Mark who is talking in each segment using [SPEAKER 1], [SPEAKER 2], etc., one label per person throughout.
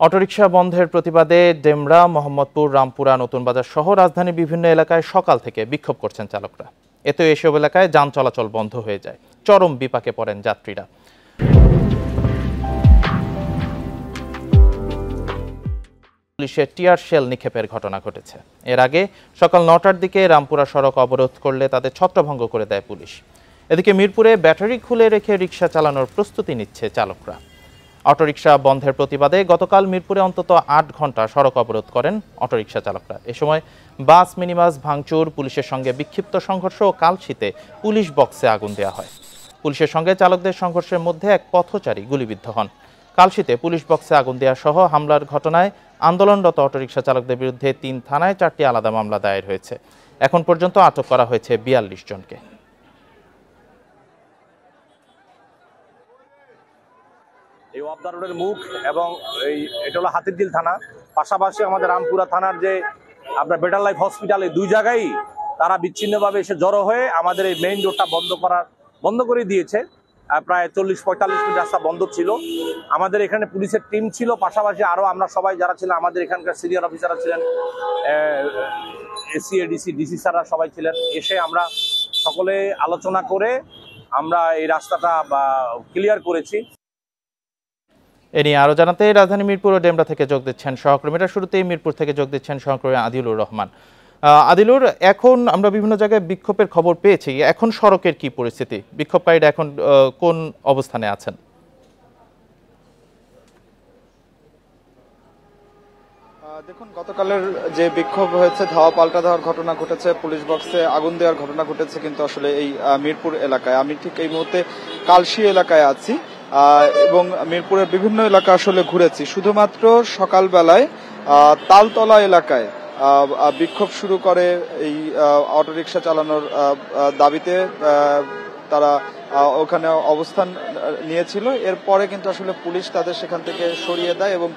[SPEAKER 1] Autorickshaw বন্ধের প্রতিবাদে ডেমরা, মোহাম্মদপুর, রামপুরা, নতুন বাজার সহ রাজধানীর বিভিন্ন এলাকায় সকাল থেকে বিক্ষোভ করছেন চালকরা। এতে এসব এলাকায় যান চলাচল বন্ধ হয়ে যায়। চরম বিপাকে পড়েন যাত্রীরা। পুলিশের টিয়ার শেল নিক্ষেপের ঘটনা ঘটেছে। এর আগে সকাল ৯টার দিকে রামপুরা সড়ক অবরোধ করলে তাদের ছত্রভঙ্গ করে দেয় পুলিশ। এদিকে মিরপুরে ব্যাটারি খুলে রেখে রিকশা চালানোর প্রস্তুতি নিচ্ছে চালকরা। অটোরিকশা বন্ধের প্রতিবাদে গতকাল মিরপুরে অন্তত ৮ ঘন্টা সড়ক অবরোধ করেন অটোরিকশা চালকরা। এ সময় বাস, মিনিবাস ভাঙচুর, পুলিশের সঙ্গে বিক্ষিপ্ত সংঘর্ষ ও কালশীতে পুলিশ বক্সে আগুন দেওয়া হয়। পুলিশের সঙ্গে চালকদের সংঘর্ষের মধ্যে এক পথচারী গুলিবিদ্ধ হন। কালশীতে পুলিশ বক্সে আগুন দেওয়া সহ হামলার ঘটনায় আন্দোলনরত অটোরিকশা চালকদের বিরুদ্ধে ৩ থানায় ৪টি আলাদা মামলা দায়ের হয়েছে। এখন পর্যন্ত আটক করা হয়েছে ৪২ জনকে।
[SPEAKER 2] এই ওয়াপদা রোডের মুখ এবং এটা হলো হাতিরঝিল থানা, পাশাপাশি আমাদের রামপুরা থানার যে আপনার বেটার লাইফ হসপিটাল, এই দুই জায়গায় তারা বিচ্ছিন্নভাবে এসে জড়ো হয়ে আমাদের এই মেইন রোডটা বন্ধ করে দিয়েছে। প্রায় ৪০-৪৫ মিনিট রাস্তা বন্ধ ছিল। আমাদের এখানে পুলিশের টিম ছিল, পাশাপাশি আরও আমরা সবাই যারা ছিলেন, আমাদের এখানকার সিনিয়র অফিসাররা ছিলেন, এসি, এডিসি, ডিসি স্যাররা সবাই ছিলেন। এসে আমরা সকলে আলোচনা করে আমরা এই রাস্তাটা ক্লিয়ার করেছি।
[SPEAKER 1] এ নিয়ে আরো জানাতে রাজধানী মিরপুর ও ডেমরা থেকে যোগ দিচ্ছেন সহকর্মীরা। শুরুতেই মিরপুর থেকে যোগ দিচ্ছেন সহকর্মী আদিলুর রহমান। আদিলুর, এখন আমরা বিভিন্ন জায়গায় বিক্ষোভের খবর পেয়েছি, এখন সড়কের কি পরিস্থিতি? বিক্ষোভকারীরা এখন কোন অবস্থানে আছেন?
[SPEAKER 3] দেখুন, গতকালের যে বিক্ষোভ হয়েছে, ধাওয়া পাল্টা দেওয়ার ঘটনা ঘটেছে, পুলিশ বক্সে আগুন দেওয়ার ঘটনা ঘটেছে কিন্তু আসলে এই মিরপুর এলাকায়। আমি ঠিক এই মুহূর্তে কালশী এলাকায় আছি এবং মিরপুরের বিভিন্ন এলাকা আসলে ঘুরেছি। শুধুমাত্র সকালবেলায় তালতলা এলাকায় বিক্ষোভ শুরু করে এই অটোরিকশা চালানোর দাবিতে তারা ওখানে অবস্থান নিয়েছিল। এরপরে কিন্তু আসলে পুলিশ তাদের সেখান থেকে সরিয়ে দেয় এবং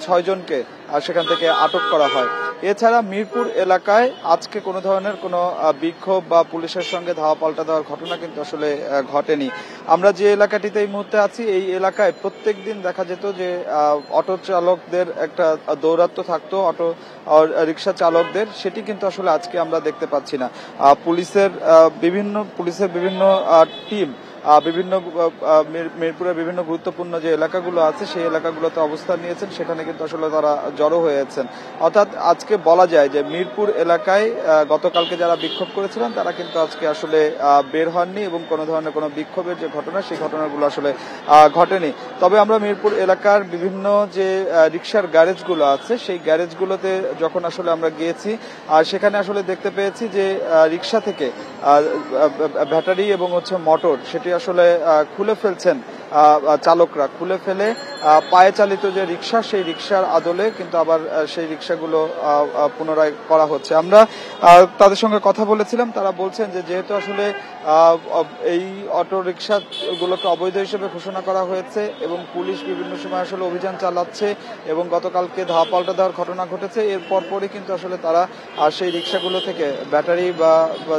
[SPEAKER 3] ৬ জনকে সেখান থেকে আটক করা হয়। এছাড়া মিরপুর এলাকায় আজকে কোনো ধরনের কোনো বিক্ষোভ বা পুলিশের সঙ্গে ধাওয়া পাল্টা দেওয়ার ঘটনা কিন্তু আসলে ঘটেনি। আমরা যে এলাকাটিতে এই মুহূর্তে আছি, এই এলাকায় প্রত্যেক দিন দেখা যেত যে অটো চালকদের একটা দৌরাত্ম্য থাকতো, অটো রিক্সা চালকদের, সেটি কিন্তু আসলে আজকে আমরা দেখতে পাচ্ছি না। পুলিশের বিভিন্ন টিম মিরপুরের বিভিন্ন গুরুত্বপূর্ণ যে এলাকাগুলো আছে সেই এলাকাগুলোতে অবস্থান নিয়েছেন, সেখানে কিন্তু আসলে তারা জড়ো হয়েছেন। অর্থাৎ আজকে বলা যায় যে মিরপুর এলাকায় গতকালকে যারা বিক্ষোভ করেছিলেন তারা কিন্তু আজকে আসলে বের হননি এবং কোনো ধরনের কোনো বিক্ষোভের যে ঘটনা, সেই ঘটনাগুলো আসলে ঘটেনি। তবে আমরা মিরপুর এলাকার বিভিন্ন যে রিক্সার গ্যারেজগুলো আছে সেই গ্যারেজগুলোতে যখন আসলে আমরা গিয়েছি, সেখানে আসলে দেখতে পেয়েছি যে রিক্সা থেকে ব্যাটারি এবং মোটর সেটি আসলে খুলে ফেলছেন চালকরা। খুলে ফেলে পায়ে চালিত যে রিক্সা, সেই রিক্সার আদলে কিন্তু আবার সেই রিক্সাগুলো পুনরায় করা হচ্ছে। আমরা তাদের সঙ্গে কথা বলেছিলাম, তারা বলছেন যে যেহেতু আসলে এই অটো রিক্সাগুলোকে অবৈধ হিসেবে ঘোষণা করা হয়েছে এবং পুলিশ বিভিন্ন সময় আসলে অভিযান চালাচ্ছে এবং গতকালকে ধাওয়া পাল্টা দেওয়ার ঘটনা ঘটেছে, এর পরপরই কিন্তু আসলে তারা সেই রিক্সাগুলো থেকে ব্যাটারি বা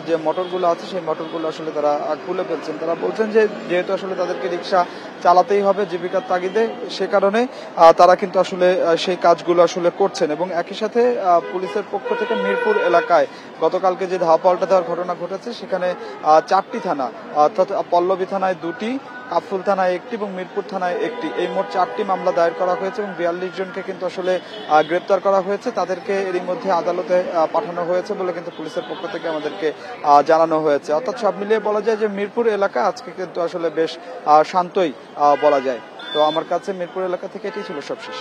[SPEAKER 3] যে মোটরগুলো আছে সেই মোটরগুলো আসলে তারা খুলে ফেলছেন। তারা বলছেন যে যেহেতু আসলে তাদেরকে রিক্সা চালাতেই হবে জীবিকার তাগিদে, সে কারণে তারা কিন্তু আসলে সেই কাজগুলো আসলে করছেন। এবং একই সাথে পুলিশের পক্ষ থেকে মিরপুর এলাকায় গতকালকে যে ধাওয়া পাল্টা দেওয়ার ঘটনা ঘটেছে, সেখানে 4টি থানা, অর্থাৎ পল্লবী থানায় 2টি, কাফরুল থানায় 1টি এবং মিরপুর থানায় 1টি, এই মোট 4টি মামলা দায়ের করা হয়েছে এবং 42 জনকে কিন্তু আসলে গ্রেপ্তার করা হয়েছে। তাদেরকে এরই মধ্যে আদালতে পাঠানো হয়েছে বলে কিন্তু পুলিশের পক্ষ থেকে আমাদেরকে জানানো হয়েছে। অর্থাৎ সব মিলিয়ে বলা যায় যে মিরপুর এলাকা আজকে কিন্তু আসলে বেশ শান্তই বলা যায়। তো আমার কাছে মিরপুর এলাকা থেকে এটি ছিল সবশেষ।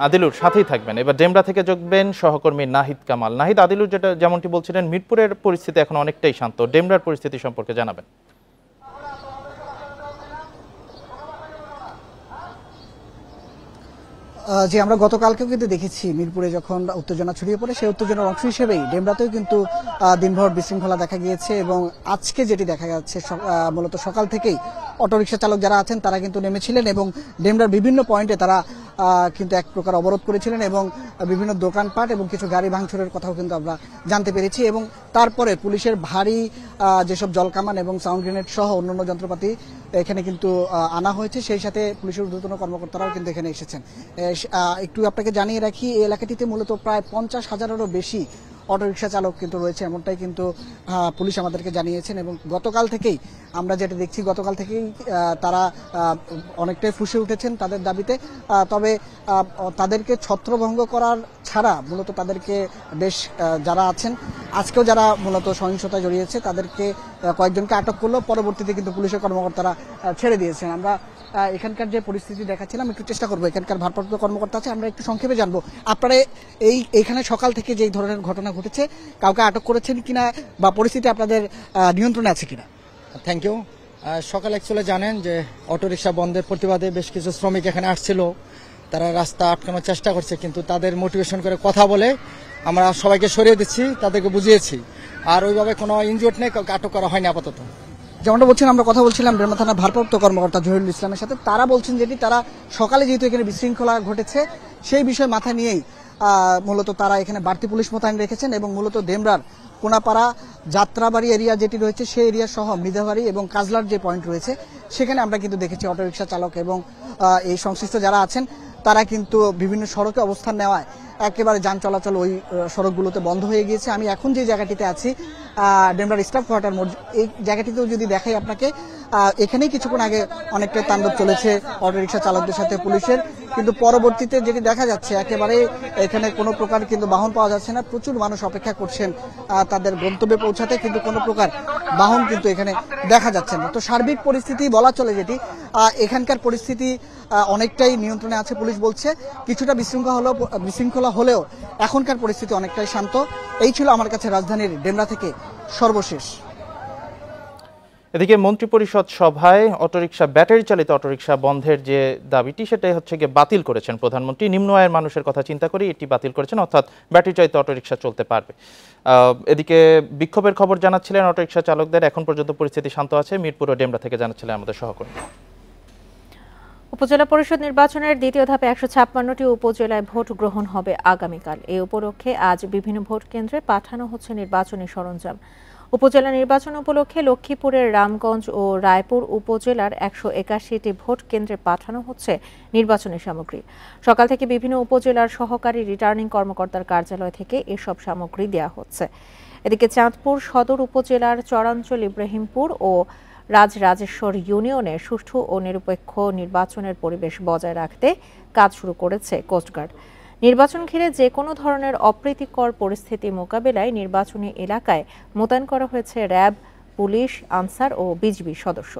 [SPEAKER 1] আদিলুর সাথেই থাকবেন। এবার ডেমরা থেকে যোগবেন সহকর্মী নাহিদ কামাল। নাহিদ, আদিলুর যেমনটি বলছিলেন, মিরপুরের পরিস্থিতি এখন অনেকটাই শান্ত, ডেমরার পরিস্থিতি সম্পর্কে জানাবেন।
[SPEAKER 4] যে আমরা গতকালকেও কিন্তু দেখেছি মিরপুরে যখন উত্তেজনা ছড়িয়ে পড়ে, সেই উত্তেজনার অংশ হিসেবেই ডেমরাতেও কিন্তু দিনভর বিশৃঙ্খলা দেখা গিয়েছে এবং আজকে যেটি দেখা যাচ্ছে মূলত সকাল থেকেই অটোরিকশা চালক যারা আছেন তারা কিন্তু নেমেছিলেন এবং ডেমরার বিভিন্ন পয়েন্টে তারা কিন্তু এক প্রকার অবরোধ করেছিলেন এবং বিভিন্ন দোকানপাট এবং কিছু গাড়ি ভাঙচুরের কথাও কিন্তু আমরা জানতে পেরেছি। এবং তারপরে পুলিশের ভারী যেসব জলকামান এবং সাউন্ড গ্রেনেড সহ অন্যান্য যন্ত্রপাতি এখানে কিন্তু আনা হয়েছে, সেই সাথে পুলিশের ঊর্ধ্বতন কর্মকর্তারাও কিন্তু এখানে এসেছেন। একটু আপনাকে জানিয়ে রাখি, এই এলাকাটিতে মূলত প্রায় 50,000-এরও বেশি অটোরিকশা চালক কিন্তু রয়েছে, এমনটাই কিন্তু পুলিশ আমাদেরকে জানিয়েছেন। এবং গতকাল থেকেই আমরা যেটা দেখছি, গতকাল থেকেই তারা অনেকটাই ফুঁসে উঠেছেন তাদের দাবিতে। তবে তাদেরকে ছত্রভঙ্গ করার ছাড়া মূলত তাদেরকে বেশ যারা আছেন আজকেও যারা মূলত সহিংসতায় জড়িয়েছে তাদেরকে কয়েকজনকে আটক করলো, পরবর্তীতে কিন্তু পুলিশের কর্মকর্তারা ছেড়ে দিয়েছেন। আমরা এখানকার যে পরিস্থিতি দেখাচ্ছিলাম একটু চেষ্টা করবো, এখানকার ভারপ্রাপ্ত কর্মকর্তা আছে, আমরা একটু সংক্ষেপে জানবো আপনারা এইখানে সকাল থেকে যে ধরনের ঘটনা ঘটেছে কাউকে আটক করেছেন কিনা বা পরিস্থিতি আপনাদের নিয়ন্ত্রণে আছে কিনা?
[SPEAKER 5] Thank you. সকালে অ্যাকচুয়ালি জানেন যে অটোরিকশা বন্ধের প্রতিবাদে বেশ কিছু শ্রমিক এখানে আসছিল, তারা রাস্তা আটকানোর চেষ্টা করছে, কিন্তু তাদের মোটিভেশন করে কথা বলে আমরা সবাইকে সরিয়ে দিচ্ছি, তাদেরকে বুঝিয়েছি। আর ওইভাবে কোনো ইনজুর্ড নেই, কাউকে আটক করা হয়নি আপাতত।
[SPEAKER 4] যেমনটা বলছেন, আমরা কথা বলছিলাম ডেমরা থানার ভারপ্রাপ্ত কর্মকর্তা জহিরুল ইসলামের সাথে। তারা বলছেন যেটি তারা সকালে যেহেতু এখানে বিশৃঙ্খলা ঘটেছে সেই বিষয় মাথা নিয়েই মূলত তারা এখানে বাড়তি পুলিশ মোতায়েন রেখেছেন এবং মূলত ডেমরার কোনাপাড়া যাত্রাবাড়ি এরিয়া যেটি রয়েছে সেই এরিয়া সহ মৃধাবাড়ি এবং কাজলার যে পয়েন্ট রয়েছে সেখানে আমরা কিন্তু দেখেছি অটোরিকশা চালক এবং এই সংশ্লিষ্ট যারা আছেন তারা কিন্তু বিভিন্ন সড়কে অবস্থান নেওয়ায় একেবারে যান চলাচল ওই সড়কগুলোতে বন্ধ হয়ে গিয়েছে। আমি এখন যে জায়গাটিতে আছি ডেমরার স্টাফ কোয়ার্টার মোড়, এই জায়গাটিতেও যদি দেখাই আপনাকে, এখানেই কিছুক্ষণ আগে অনেকটা তাণ্ডব চলেছে অটোরিকশা চালকদের সাথে পুলিশের, কিন্তু পরবর্তীতে যেটি দেখা যাচ্ছে একেবারে এখানে কোনো প্রকার কিন্তু বাহন পাওয়া যাচ্ছে না। প্রচুর মানুষ অপেক্ষা করছেন তাদের গন্তব্যে পৌঁছাতে, কিন্তু কোনো প্রকার বাহন কিন্তু এখানে দেখা যাচ্ছে না। তো সার্বিক পরিস্থিতি বলা চলে যেটি এখানকার পরিস্থিতি অনেকটাই নিয়ন্ত্রণে আছে পুলিশ বলছে, কিছুটা বিশৃঙ্খলা হলেও এখনকার পরিস্থিতি অনেকটাই শান্ত। এই ছিল আমার কাছে রাজধানীর ডেমরা থেকে সর্বশেষ।
[SPEAKER 1] এদিকে মন্ত্রিপরিষদ সভায় অটোরিকশা ব্যাটারি চালিত অটোরিকশা বন্ধের যে দাবিটি সেটাই হচ্ছে গিয়ে বাতিল করেছেন প্রধানমন্ত্রী। নিম্ন আয়ের মানুষের কথা চিন্তা করে এটি বাতিল করেছেন, অর্থাৎ ব্যাটারি চালিত অটোরিকশা চলতে পারবে। এদিকে বিক্ষোভের খবর জানাচ্ছিলেন অটোরিকশা চালকদের, এখন পর্যন্ত পরিস্থিতি শান্ত আছে। মিরপুর ও ডেমরা থেকে জানাচ্ছিলেন আমাদের সহকর্মী।
[SPEAKER 6] উপজেলা পরিষদ নির্বাচনের দ্বিতীয় ধাপে 156টি উপজেলায় ভোট গ্রহণ হবে আগামীকাল। এই উপলক্ষে আজ বিভিন্ন ভোট কেন্দ্রে পাঠানো হচ্ছে নির্বাচনী সরঞ্জাম। উপজেলা নির্বাচন উপলক্ষে লক্ষ্মীপুরের রামগঞ্জ ও রায়পুর উপজেলার 181টি ভোট কেন্দ্রে পাঠানো হচ্ছে নির্বাচনী সামগ্রী। সকাল থেকে বিভিন্ন উপজেলার সহকারী রিটার্নিং কর্মকর্তার কার্যালয় থেকে এসব সামগ্রী দেওয়া হচ্ছে। এদিকে চাঁদপুর সদর উপজেলার চরাঞ্চল ইব্রাহিমপুর ও রাজরাজেশ্বর ইউনিয়নে সুষ্ঠু ও নিরপেক্ষ নির্বাচনের পরিবেশ বজায় রাখতে কাজ শুরু করেছে কোস্টগার্ড। নির্বাচন ঘিরে যে কোনো ধরনের অপ্রীতিকর পরিস্থিতি মোকাবেলায় নির্বাচনী এলাকায় মোতায়েন করা হয়েছে র্যাব, পুলিশ, আনসার ও বিজিবি সদস্য।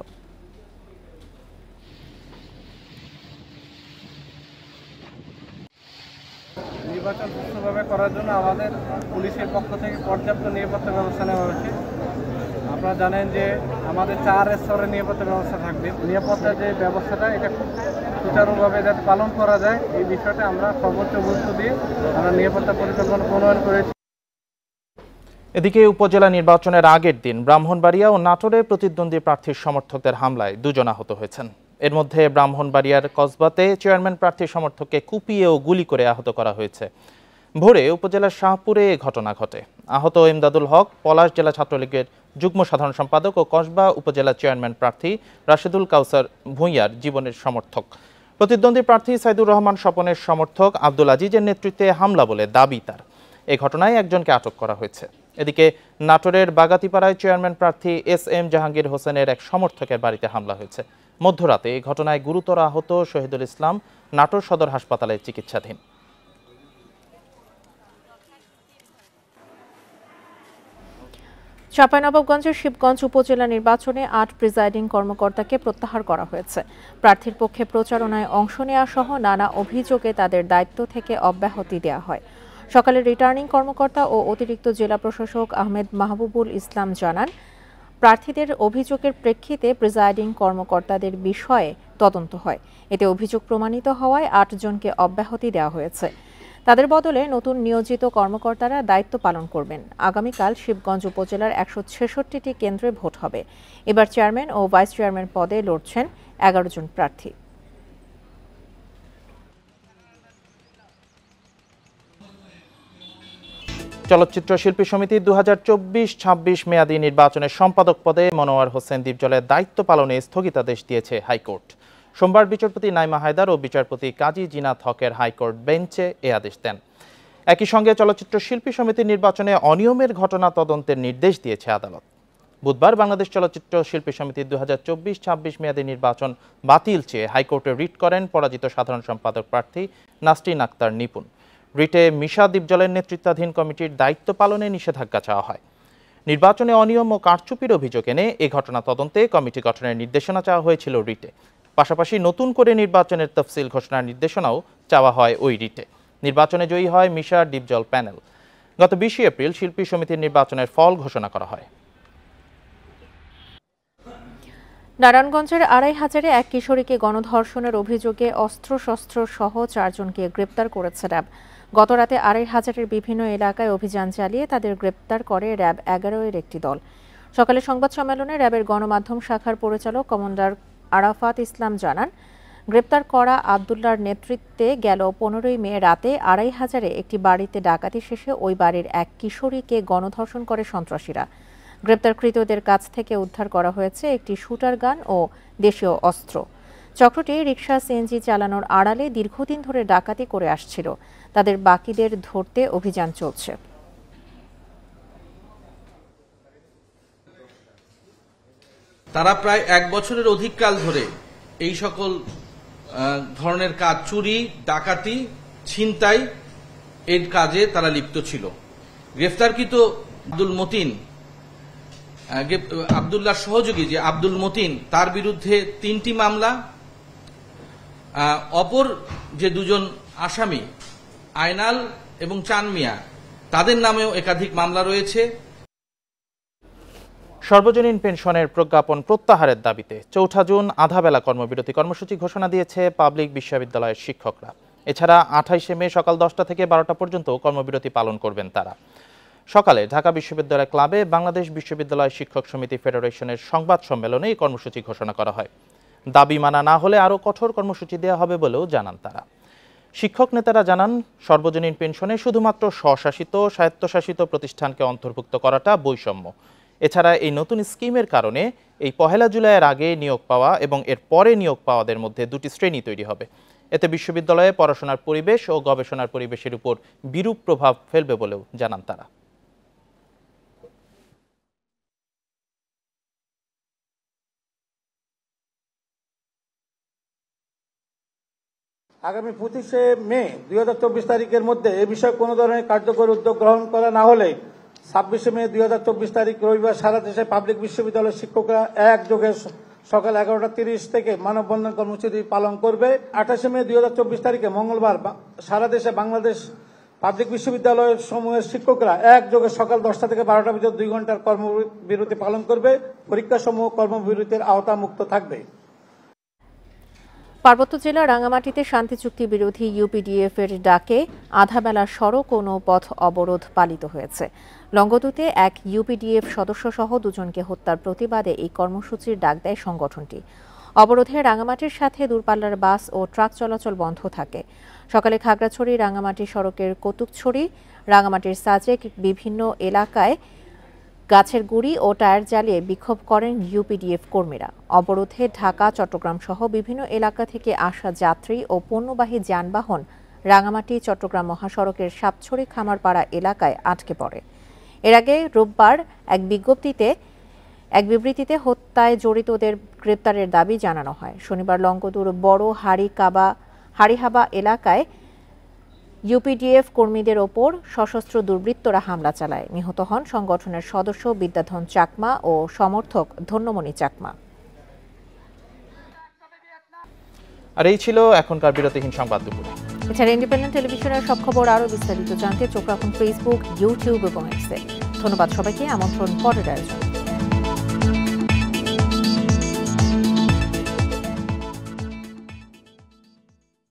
[SPEAKER 7] নির্বাচন সুষ্ঠুভাবে করার জন্য আমাদের পুলিশের পক্ষ থেকে পর্যাপ্ত নিরাপত্তা ব্যবস্থা নেওয়া হয়েছে। আপনারা জানেন যে আমাদের 4 স্তরের নিরাপত্তা ব্যবস্থা থাকবে। নিরাপত্তার যে ব্যবস্থাটা এটা খুব সুচারুভাবে যাতে পালন করা যায় এই বিষয়টা আমরা সর্বোচ্চ গুরুত্ব দিয়ে আমরা নিরাপত্তা পরিকল্পনা প্রণয়ন করেছি।
[SPEAKER 1] এদিকে উপজেলা নির্বাচনের আগের দিন ব্রাহ্মণবাড়িয়া ও নাটোরে প্রতিদ্বন্দ্বী প্রার্থীর সমর্থকদের হামলায় 2 জন আহত হয়েছেন। এর মধ্যে ব্রাহ্মণবাড়িয়ার কসবাতে চেয়ারম্যান প্রার্থীর সমর্থককে কুপিয়ে ও গুলি করে আহত করা হয়েছে। ভোরে উপজেলার শাহপুরে এ ঘটনা ঘটে। আহত ইমদাদুল হক পলাশ জেলা ছাত্রলীগের যুগ্ম সাধারণ সম্পাদক ও কসবা উপজেলা চেয়ারম্যান প্রার্থী রাশেদুল কাউসার ভূঁইয়ার জীবনের সমর্থক। প্রতিদ্বন্দ্বী প্রার্থী সাইদুর রহমান স্বপনের সমর্থক আব্দুল আজিজের নেতৃত্বে হামলা বলে দাবি তার। এই ঘটনায় একজনকে আটক করা হয়েছে। এদিকে নাটোরের বাগাতিপাড়ায় চেয়ারম্যান প্রার্থী SM জাহাঙ্গীর হোসেনের এক সমর্থকের বাড়িতে হামলা হয়েছে। মধ্যরাতে এই ঘটনায় গুরুতর আহত শহীদুল ইসলাম নাটোর সদর হাসপাতালে চিকিৎসাধীন।
[SPEAKER 6] চাঁপাইনবাবগঞ্জের শিবগঞ্জ উপজেলা নির্বাচনে 8 প্রিজাইডিং কর্মকর্তাকে প্রত্যাহার করা হয়েছে। প্রার্থীর পক্ষে প্রচারণায় অংশ নেওয়া সহ নানা অভিযোগে তাদের দায়িত্ব থেকে অব্যাহতি দেওয়া হয়। সকালে রিটার্নিং কর্মকর্তা ও অতিরিক্ত জেলা প্রশাসক আহমেদ মাহবুবুল ইসলাম জানান, প্রার্থীদের অভিযোগের প্রেক্ষিতে প্রিজাইডিং কর্মকর্তাদের বিষয়ে তদন্ত হয়। এতে অভিযোগ প্রমাণিত হওয়ায় 8 জনকে অব্যাহতি দেওয়া হয়েছে। তাদের বদলে নতুন নিয়োজিত কর্মকর্তারা দায়িত্ব পালন করবেন। আগামীকাল শিবগঞ্জ উপজেলার 166টি কেন্দ্রে ভোট হবে। এবার চেয়ারম্যান ও ভাইস চেয়ারম্যান পদে লড়ছেন 11 জন প্রার্থী।
[SPEAKER 1] চলচ্চিত্র শিল্পী সমিতির 2024-26 মেয়াদী নির্বাচনের সম্পাদক পদে মনোয়ার হোসেন দীপজলের দায়িত্ব পালনে স্থগিতাদেশ দিয়েছে হাইকোর্ট। সোমবার বিচারপতি নাইমা হায়দার ও বিচারপতি কাজী জিনাত হকের হাইকোর্ট বেঞ্চে এ আদেশ দেন। একই সঙ্গে চলচ্চিত্র শিল্পী সমিতির নির্বাচনে অনিয়মের ঘটনা তদন্তের নির্দেশ দিয়েছে আদালত। বুধবার বাংলাদেশ চলচ্চিত্র শিল্পী সমিতির 2024-26 মেয়াদী নির্বাচন বাতিল চেয়ে হাইকোর্টে রিট করেন পরাজিত সাধারণ সম্পাদক প্রার্থী নাসরিন আক্তার নিপুণ। রিটে মিশা দীপজলের নেতৃত্বাধীন কমিটির দায়িত্ব পালনে নিষেধাজ্ঞা চাওয়া হয়। নির্বাচনে অনিয়ম ও কারচুপির অভিযোগ এনে এ ঘটনা তদন্তে কমিটি গঠনের নির্দেশনা চাওয়া হয়েছিল রিটে। পাশাপাশি নতুন করে নির্বাচনের তফসিল ঘোষণার নির্দেশনাও চাওয়া হয় ওই রিটে। নির্বাচনে জয়ী হয় মিশা দীপজল প্যানেল। গত 20 এপ্রিল শিল্পী সমিতির নির্বাচনের ফল ঘোষণা করা হয়।
[SPEAKER 6] নারায়ণগঞ্জের 2500-এ এক কিশোরীকে গণধর্ষণের অভিযোগে অস্ত্রশস্ত্র সহ 4 জনকে গ্রেপ্তার করেছে র্যাব। গতরাতে 2500-এর বিভিন্ন এলাকায় অভিযান চালিয়ে তাদের গ্রেপ্তার করে র্যাব 11-এর একটি দল। সকালে সংবাদ সম্মেলনে র্যাবের গণমাধ্যম শাখার পরিচালক কমান্ডার আরাফাত ইসলাম জানান, গ্রেপ্তার করা আবদুল্লাহর নেতৃত্বে গেল 15ই মে রাতে 2500-এ একটি বাড়িতে ডাকাতি শেষে ওই বাড়ির এক কিশোরীকে গণধর্ষণ করে সন্ত্রাসীরা। গ্রেপ্তারকৃতদের কাছ থেকে উদ্ধার করা হয়েছে একটি শুটার গান ও দেশীয় অস্ত্র। চক্রটি রিকশা সিএনজি চালানোর আড়ালে দীর্ঘদিন ধরে ডাকাতি করে আসছিল। তাদের বাকিদের ধরতে অভিযান চলছে।
[SPEAKER 8] তারা প্রায় 1 বছরের অধিক কাল ধরে এই সকল ধরনের কাজ, চুরি, ডাকাতি, ছিনতাই এর কাজে তারা লিপ্ত ছিল। গ্রেফতারকৃত আবদুল্লাহর সহযোগী যে আব্দুল মতিন, তার বিরুদ্ধে 3টি মামলা। অপর যে 2 জন আসামি আয়নাল এবং চান মিয়া, তাদের নামেও একাধিক মামলা রয়েছে।
[SPEAKER 1] সর্বজনীন পেনশনের প্রজ্ঞাপন প্রত্যাহারের দাবিতে 4 জুন আধাবেলা কর্মবিরতি কর্মসূচি ঘোষণা দিয়েছে পাবলিক বিশ্ববিদ্যালয়ের শিক্ষকরা। এছাড়া 28 মে সকাল 10টা থেকে 12টা পর্যন্ত কর্মবিরতি পালন করবেন তারা। সকালে ঢাকা বিশ্ববিদ্যালয় ক্লাবে বাংলাদেশ বিশ্ববিদ্যালয় শিক্ষক সমিতি ফেডারেশনের সংবাদ সম্মেলনে এই কর্মসূচি ঘোষণা করা হয়। দাবি মানা না হলে আরও কঠোর কর্মসূচি দেওয়া হবে বলেও জানান তারা। শিক্ষক নেতারা জানান, সর্বজনীন পেনশনে শুধুমাত্র স্বশাসিত স্বায়ত্তশাসিত প্রতিষ্ঠানকে অন্তর্ভুক্ত করাটা বৈষম্য। এছাড়া এই নতুন স্কিমের কারণে এই 1 জুলাইয়ের আগে নিয়োগ পাওয়া এবং এর পরে নিয়োগ পাওয়াদের মধ্যে 2টি শ্রেণী তৈরি হবে। এতে বিশ্ববিদ্যালয়ে পড়াশোনার পরিবেশ ও গবেষণার পরিবেশের উপর বিরূপ প্রভাব ফেলবে বলেও জানান তারা।
[SPEAKER 9] আগামী 25 মে 2024 তারিখের মধ্যে এ বিষয়ে কোনো ধরনের কার্যকর উদ্যোগ গ্রহণ করা না হলে 26 মে 2024 তারিখ রবিবার সারা দেশে পাবলিক বিশ্ববিদ্যালয়ের শিক্ষকরা একযোগে সকাল 11:30 থেকে মানববন্ধন কর্মসূচি পালন করবে। 28 মে 2024 তারিখে মঙ্গলবার সারা দেশে বাংলাদেশ পাবলিক বিশ্ববিদ্যালয় সমূহের শিক্ষকরা একযোগে সকাল 10টা থেকে 12টা পর্যন্ত 2 ঘন্টার কর্মবিরতি পালন করবে। পরীক্ষা সমূহ কর্মবিরতির আওতামুক্ত থাকবে।
[SPEAKER 6] পার্বত্য জেলা রাঙামাটিতে শান্তি চুক্তি বিরোধী ইউপিডিএফ এর ডাকে আধাবেলা সড়ক ও নৌপথ অবরোধ পালিত হয়েছে। লংগদুতে এক ইউপিডিএফ সদস্য সহ 2 জনকে হত্যার প্রতিবাদে এই কর্মসূচির ডাক দেয় সংগঠনটি। অবরোধে রাঙামাটির সাথে দূরপাল্লার বাস ও ট্রাক চলাচল বন্ধ থাকে। সকালে খাগড়াছড়ি রাঙামাটি সড়কের কতুকছড়ি, রাঙামাটির সাজেক বিভিন্ন এলাকায় গাছের গুড়ি ও টায়ার জ্বালিয়ে বিক্ষোভ করেন ইউপিডিএফ কর্মীরা। অবরোধে ঢাকা, চট্টগ্রাম সহ বিভিন্ন এলাকা থেকে আসা যাত্রী ও পণ্যবাহী যানবাহন রাঙামাটি চট্টগ্রাম মহাসড়কের সাতছড়ি খামারপাড়া এলাকায় আটকে পড়ে। এর আগে রোববার এক বিবৃতিতে হত্যায় জড়িতদের গ্রেপ্তারের দাবি জানানো হয়। শনিবার লংগদুর বড় হাড়িহাবা এলাকায় ইউপিডিএফ কর্মীদের ওপর সশস্ত্র দুর্বৃত্তরা হামলা চালায়। নিহত হন সংগঠনের সদস্য বিদ্যাধন চাকমা ও সমর্থক ধন্যমণি চাকমা।
[SPEAKER 1] আর এই ছিল এখনকার বিরতিহীন সংবাদ দুপুর।
[SPEAKER 6] এছাড়া ইন্ডিপেন্ডেন্ট টেলিভিশনের সব খবর আরও বিস্তারিত জানতে চোখ রাখুন ফেসবুক, ইউটিউব এবং এক্সে। ধন্যবাদ সবাইকে। আমন্ত্রণ পরের আয়োজন।